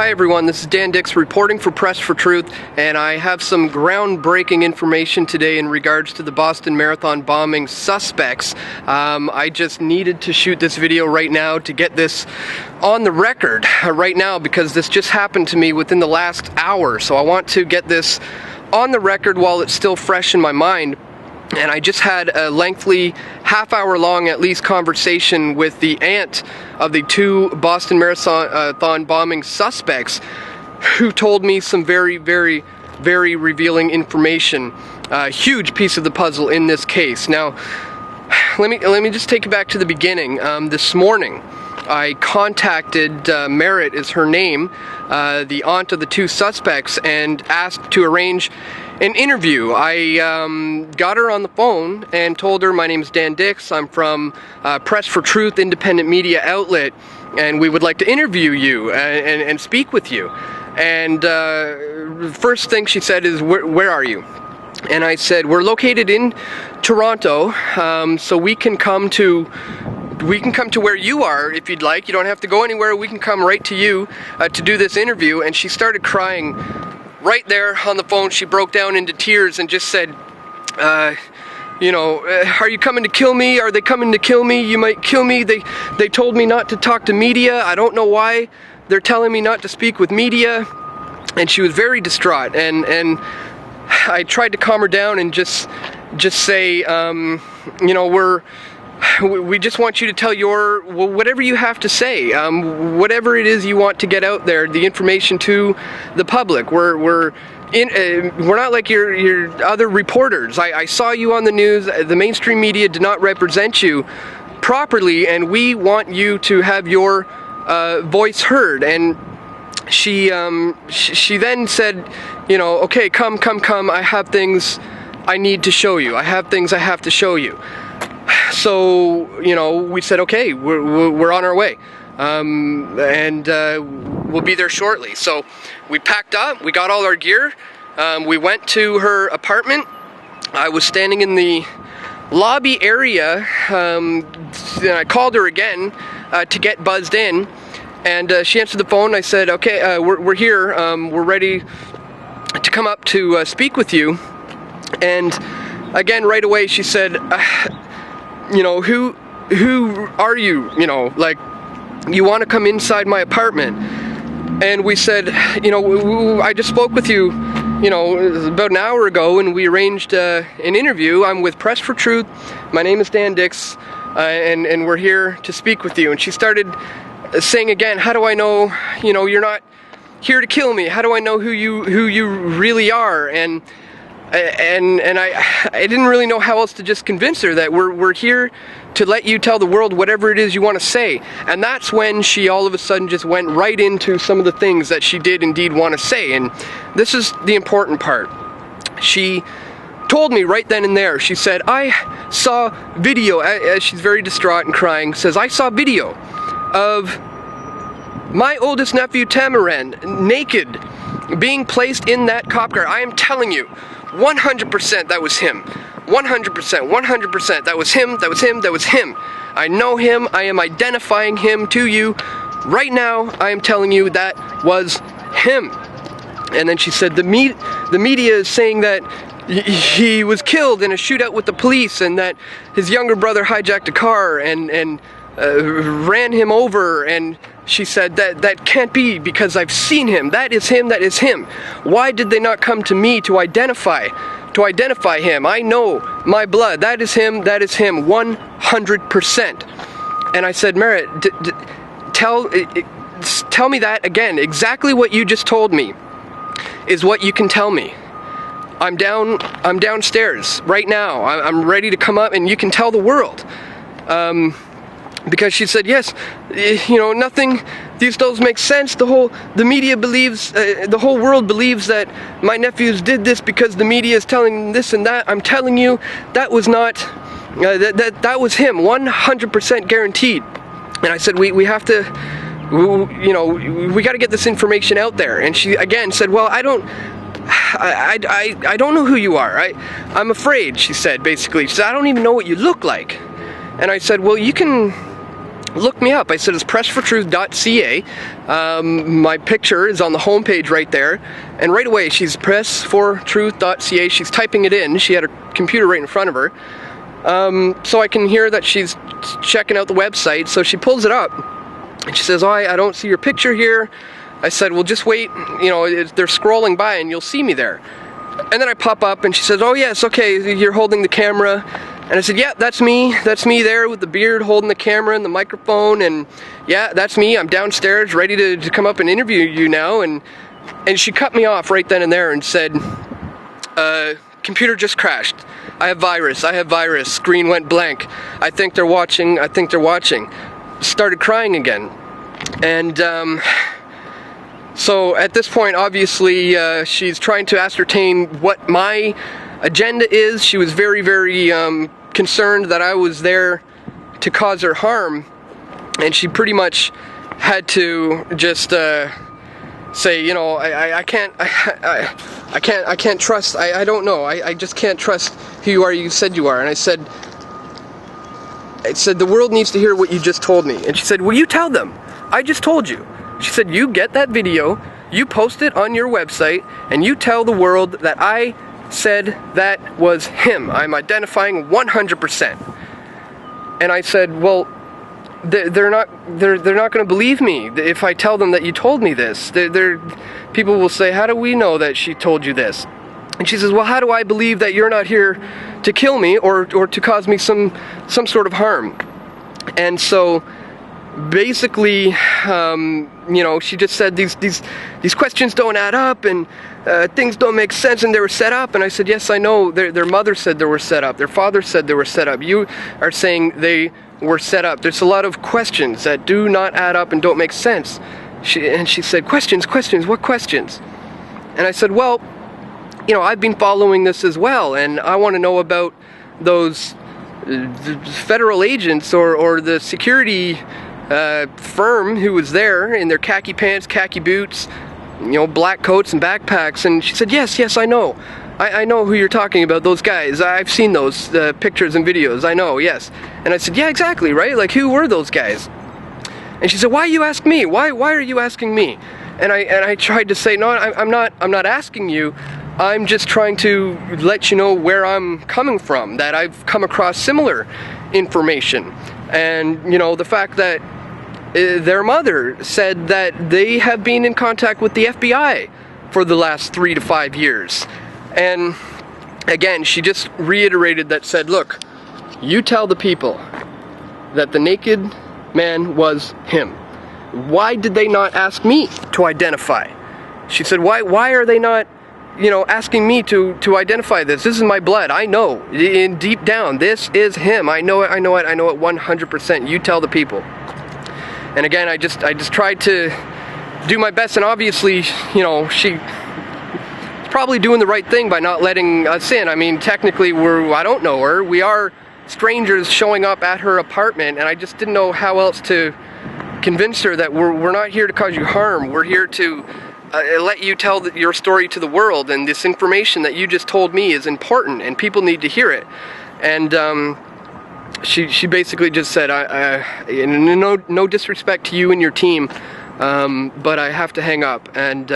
Hi everyone, this is Dan Dix reporting for Press for Truth, and I have some groundbreaking information today in regards to the Boston Marathon bombing suspects. I just needed to shoot this video right now to get this on the record right now because this just happened to me within the last hour, so I want to get this on the record while it's still fresh in my mind. And I just had a lengthy, half-hour-long at least, conversation with the aunt of the two Boston Marathon bombing suspects, who told me some very, very, very revealing information. A huge piece of the puzzle in this case. Now, let me just take you back to the beginning. This morning, I contacted Maret is her name, the aunt of the two suspects, and asked to arrange an interview. I got her on the phone and told her my name is Dan Dix. I'm from Press for Truth, independent media outlet, and we would like to interview you and speak with you. And first thing she said is, where are you? And I said, we're located in Toronto, so we can come to where you are if you'd like. You don't have to go anywhere. We can come right to you to do this interview. And she started crying right there on the phone. She broke down into tears and just said, are you coming to kill me? Are they coming to kill me? You might kill me. They told me not to talk to media. I don't know why they're telling me not to speak with media. And she was very distraught. And I tried to calm her down and just say, we just want you to tell whatever you have to say, whatever it is you want to get out there, the information to the public. We're not like your other reporters. I saw you on the news. The mainstream media did not represent you properly, and we want you to have your voice heard. And she then said, okay, come. I have things I need to show you. I have things I have to show you. So, we said, okay, we're on our way, and we'll be there shortly. So we packed up, we got all our gear, we went to her apartment. I was standing in the lobby area, and I called her again to get buzzed in, and she answered the phone. I said, okay, we're here, we're ready to come up to speak with you. And again, right away, she said, who are you? You want to come inside my apartment? And we said, I just spoke with you, about an hour ago, and we arranged an interview. I'm with Press for Truth. My name is Dan Dix, and we're here to speak with you. And she started saying again, how do I know, you're not here to kill me? How do I know who you really are? And I didn't really know how else to just convince her that we're here to let you tell the world whatever it is you want to say. And that's when she all of a sudden just went right into some of the things that she did indeed want to say. And this is the important part. She told me right then and there, she said, I saw video, she's very distraught and crying, says, I saw video of my oldest nephew Tamerlan naked being placed in that cop car. I am telling you, 100% that was him. 100%, that was him, that was him. I know him, I am identifying him to you. Right now, I am telling you that was him. And then she said, the media is saying that he was killed in a shootout with the police, and that his younger brother hijacked a car and ran him over. And she said that can't be, because I've seen him. That is him. Why did they not come to me to identify him? I know my blood. That is him, 100%. And I said, Maret, tell me that again. Exactly what you just told me is what you can tell me. I'm downstairs right now. I'm ready to come up and you can tell the world. Because she said, yes, nothing, these don't make sense. The media believes, the whole world believes that my nephews did this because the media is telling them this and that. I'm telling you, that was not, that was him, 100% guaranteed. And I said, we have to, we got to get this information out there. And she again said, well, I don't know who you are. I'm afraid, she said, basically. She said, I don't even know what you look like. And I said, well, you can look me up. I said, it's pressfortruth.ca. My picture is on the homepage right there. And right away, she's pressfortruth.ca. She's typing it in. She had her computer right in front of her. So I can hear that she's checking out the website. So she pulls it up. And she says, oh, I don't see your picture here. I said, well, just wait. You know, they're scrolling by and you'll see me there. And then I pop up and she says, oh, yes, okay, you're holding the camera. And I said, yeah, that's me there with the beard holding the camera and the microphone, and yeah, that's me. I'm downstairs ready to come up and interview you now. And she cut me off right then and there and said, computer just crashed. I have virus. Screen went blank. I think they're watching. Started crying again. And so at this point, obviously, she's trying to ascertain what my agenda is. She was very, very concerned that I was there to cause her harm, and she pretty much had to just say, you know, I can't trust. I don't know. I just can't trust who you are. You said you are, and I said the world needs to hear what you just told me. And she said, well, you tell them. I just told you. She said, you get that video, you post it on your website, and you tell the world that I said that was him. I'm identifying 100%. And I said, well, they're not going to believe me if I tell them that you told me this. People will say, how do we know that she told you this? And she says, well, how do I believe that you're not here to kill me or to cause me some sort of harm? And so basically, you know, she just said these questions don't add up, and things don't make sense, and they were set up. And I said, yes, I know. Their mother said they were set up. Their father said they were set up. You are saying they were set up. There's a lot of questions that do not add up and don't make sense. She said, questions, what questions? And I said, well, you know, I've been following this as well, and I want to know about those federal agents or the security firm who was there in their khaki pants, khaki boots, you know, black coats and backpacks. And she said, yes, I know. I know who you're talking about, those guys. I've seen those pictures and videos. I know, yes. And I said, yeah, exactly, right? Like, who were those guys? And she said, why you ask me? Why are you asking me? And I tried to say, no, I'm not asking you. I'm just trying to let you know where I'm coming from, that I've come across similar information. And, you know, the fact that their mother said that they have been in contact with the FBI for the last 3 to 5 years. And again, she just reiterated that, said, look, you tell the people that the naked man was him. Why did they not ask me to identify? She said, why are they not, you know, asking me to identify this? This is my blood. I know, in deep down, this is him. I know it 100%. You tell the people. And again, I just tried to do my best, and obviously, you know, she's probably doing the right thing by not letting us in. I mean, technically, I don't know her. We are strangers showing up at her apartment, and I just didn't know how else to convince her that we're not here to cause you harm. We're here to let you tell your story to the world, and this information that you just told me is important, and people need to hear it. And she basically just said, no disrespect to you and your team, but I have to hang up, and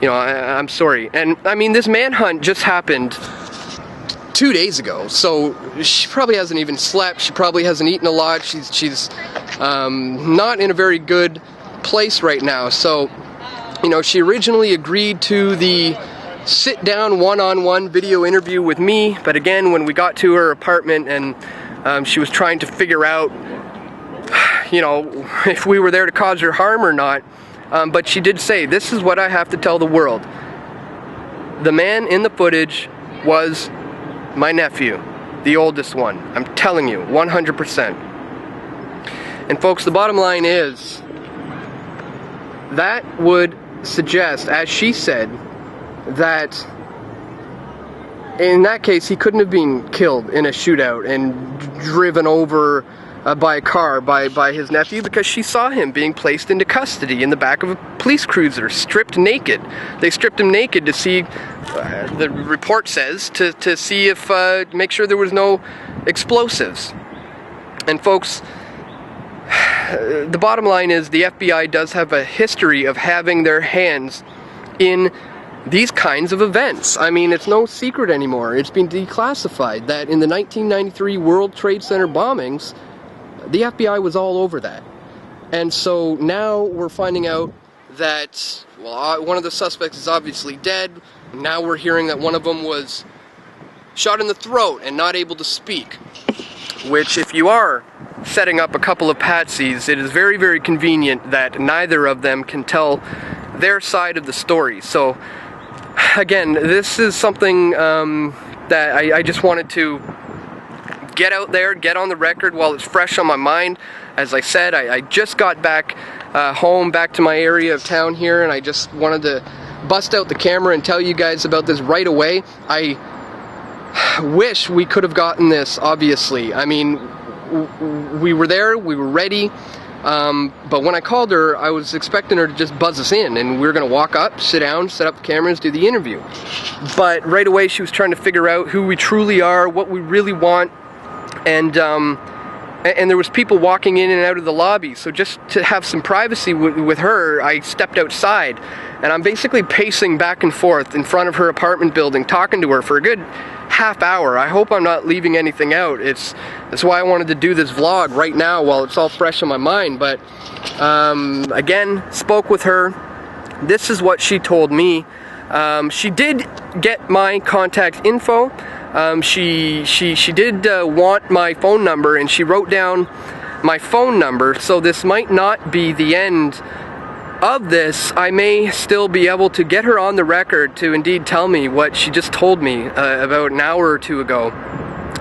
you know, I'm sorry. And I mean, this manhunt just happened 2 days ago, so she probably hasn't even slept. She probably hasn't eaten a lot. She's not in a very good place right now. So, you know, she originally agreed to the sit-down one-on-one video interview with me, but again, when we got to her apartment and she was trying to figure out, you know, if we were there to cause her harm or not, but she did say, this is what I have to tell the world. The man in the footage was my nephew, the oldest one. I'm telling you, 100%. And folks, the bottom line is, that would suggest, as she said, that in that case he couldn't have been killed in a shootout and driven over by a car by his nephew, because she saw him being placed into custody in the back of a police cruiser, stripped naked. They stripped him naked to see, the report says, to see if, make sure there was no explosives. And folks, the bottom line is the FBI does have a history of having their hands in these kinds of events. I mean, it's no secret anymore. It's been declassified that in the 1993 World Trade Center bombings, the FBI was all over that. And so now we're finding out that, well, one of the suspects is obviously dead. Now we're hearing that one of them was shot in the throat and not able to speak. Which, if you are setting up a couple of patsies, it is very, very convenient that neither of them can tell their side of the story. So, again, this is something that I just wanted to get out there, get on the record while it's fresh on my mind. As I said, I just got back home, back to my area of town here, and I just wanted to bust out the camera and tell you guys about this right away. I wish we could have gotten this, obviously. I mean, we were there, we were ready, but when I called her, I was expecting her to just buzz us in, and we were going to walk up, sit down, set up the cameras, do the interview. But right away she was trying to figure out who we truly are, what we really want, and there was people walking in and out of the lobby, so just to have some privacy with her, I stepped outside, and I'm basically pacing back and forth in front of her apartment building, talking to her for a good half hour. I hope I'm not leaving anything out. That's why I wanted to do this vlog right now while it's all fresh on my mind. But again, spoke with her. This is what she told me. She did get my contact info. She did want my phone number, and she wrote down my phone number. So this might not be the end of this. I may still be able to get her on the record to indeed tell me what she just told me about an hour or two ago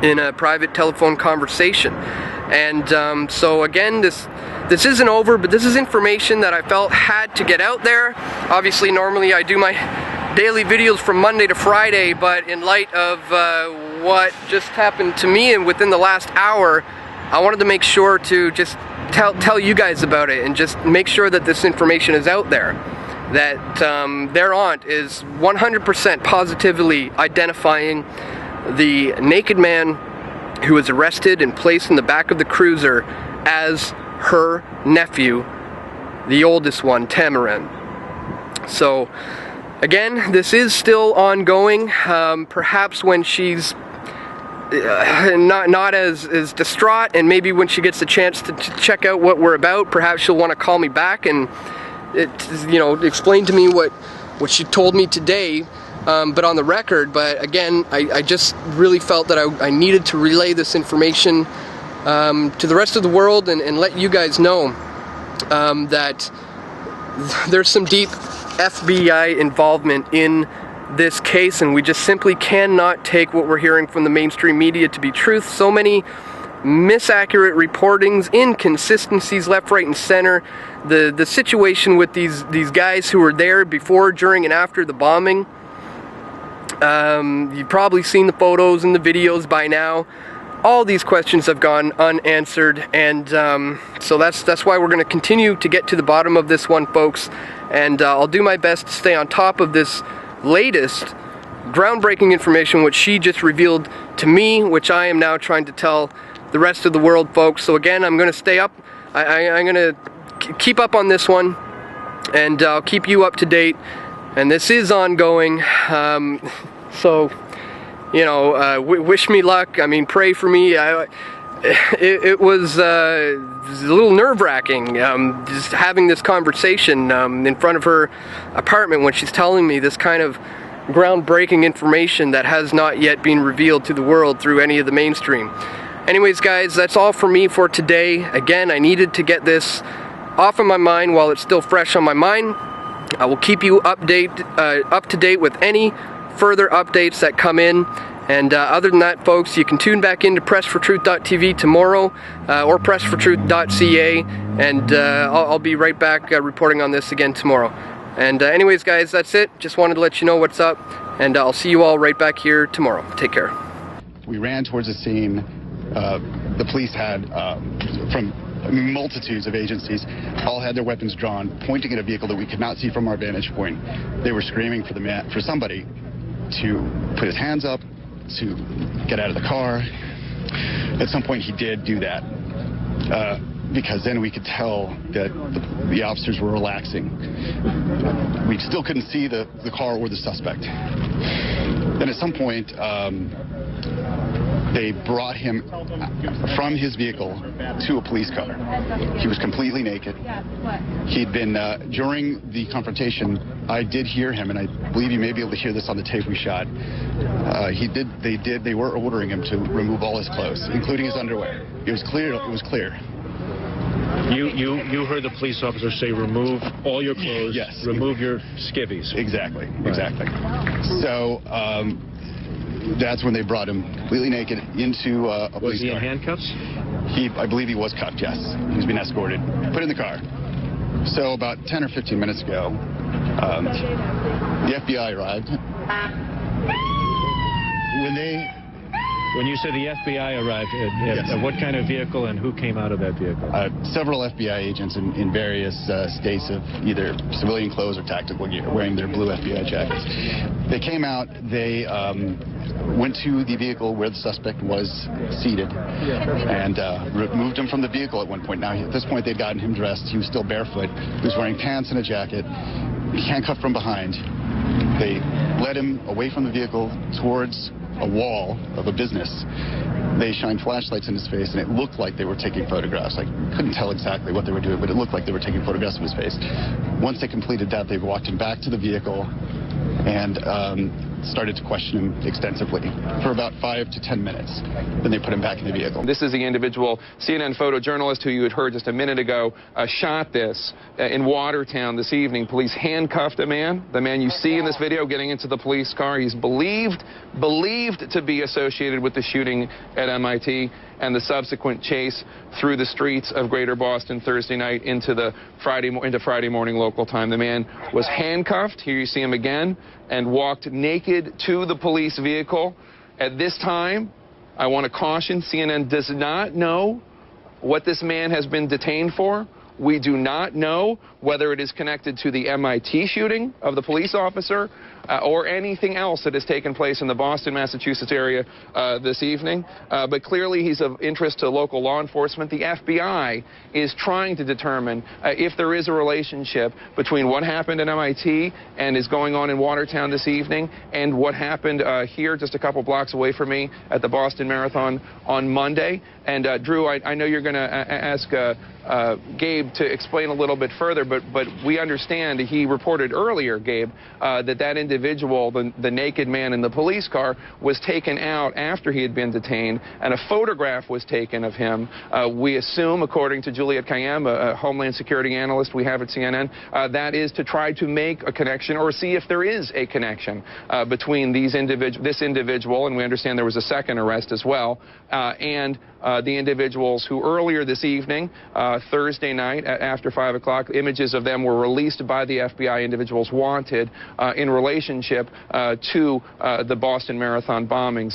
in a private telephone conversation. And so again, this isn't over, but this is information that I felt had to get out there. Obviously, normally I do my daily videos from Monday to Friday, but in light of what just happened to me and within the last hour, I wanted to make sure to just tell you guys about it and just make sure that this information is out there. That their aunt is 100% positively identifying the naked man who was arrested and placed in the back of the cruiser as her nephew, the oldest one, Tamerlan. So, again, this is still ongoing. Perhaps when she's not as distraught, and maybe when she gets a chance to check out what we're about, perhaps she'll want to call me back and explain to me what she told me today, but on the record. But again, I just really felt that I needed to relay this information to the rest of the world and let you guys know that there's some deep FBI involvement in this case, and we just simply cannot take what we're hearing from the mainstream media to be truth. So many misaccurate reportings, inconsistencies left, right, and center. The situation with these guys who were there before, during, and after the bombing. You've probably seen the photos and the videos by now. All these questions have gone unanswered, and so that's why we're going to continue to get to the bottom of this one, folks. And I'll do my best to stay on top of this latest groundbreaking information which she just revealed to me, which I am now trying to tell the rest of the world, folks. So again, I'm going to stay up. I'm going to keep up on this one, and I'll keep you up to date. And this is ongoing. So, wish me luck. I mean, pray for me. It was a little nerve-wracking just having this conversation in front of her apartment when she's telling me this kind of groundbreaking information that has not yet been revealed to the world through any of the mainstream. Anyways, guys, that's all for me for today. Again, I needed to get this off of my mind while it's still fresh on my mind. I will keep you up to date with any further updates that come in. And other than that, folks, you can tune back into pressfortruth.tv tomorrow or pressfortruth.ca, and I'll be right back reporting on this again tomorrow. And anyways, guys, that's it. Just wanted to let you know what's up, and I'll see you all right back here tomorrow. Take care. We ran towards the scene. The police had, from multitudes of agencies, all had their weapons drawn, pointing at a vehicle that we could not see from our vantage point. They were screaming for somebody to put his hands up, to get out of the car. At some point he did do that. because then we could tell that the officers were relaxing. We still couldn't see the car or the suspect. Then at some point, they brought him from his vehicle to a police car. He was completely naked. He'd been, during the confrontation, I did hear him, and I believe you may be able to hear this on the tape we shot. They were ordering him to remove all his clothes, including his underwear. It was clear. You heard the police officer say, remove all your clothes, yes, remove your skivvies. Exactly. So that's when they brought him completely naked into a police car. Was he in handcuffs? I believe he was cuffed, yes. He was being escorted, put in the car. So about 10 or 15 minutes ago, the FBI arrived. When you said the FBI arrived, yes. What kind of vehicle and who came out of that vehicle? Several FBI agents in various states of either civilian clothes or tactical gear, wearing their blue FBI jackets. They came out, they went to the vehicle where the suspect was seated and removed him from the vehicle at one point. Now, at this point, they'd gotten him dressed. He was still barefoot. He was wearing pants and a jacket, handcuffed from behind. They led him away from the vehicle towards a wall of a business. They shined flashlights in his face, and it looked like they were taking photographs. I couldn't tell exactly what they were doing, but it looked like they were taking photographs of his face. Once they completed that, they walked him back to the vehicle and started to question him extensively for about 5 to 10 minutes. Then they put him back in the vehicle. This is the individual CNN photojournalist who you had heard just a minute ago shot this in Watertown this evening. Police handcuffed a man, the man you see in this video getting into the police car. He's believed to be associated with the shooting at MIT and the subsequent chase through the streets of Greater Boston Thursday night into Friday morning local time. The man was handcuffed. Here you see him again, and walked naked to the police vehicle. At this time, I want to caution, CNN does not know what this man has been detained for. We do not know whether it is connected to the MIT shooting of the police officer or anything else that has taken place in the Boston, Massachusetts area this evening. But clearly he's of interest to local law enforcement. The FBI is trying to determine if there is a relationship between what happened at MIT and is going on in Watertown this evening and what happened here just a couple blocks away from me at the Boston Marathon on Monday. And Drew, I know you're going to ask Gabe to explain a little bit further, but we understand he reported earlier, Gabe, that individual, the naked man in the police car, was taken out after he had been detained, and a photograph was taken of him. We assume, according to Juliet Kayyem, a Homeland Security analyst we have at CNN, that is to try to make a connection or see if there is a connection between this individual, and we understand there was a second arrest as well, and the individuals who earlier this evening, Thursday night after 5 o'clock, images of them were released by the FBI, individuals wanted in relationship to the Boston Marathon bombings.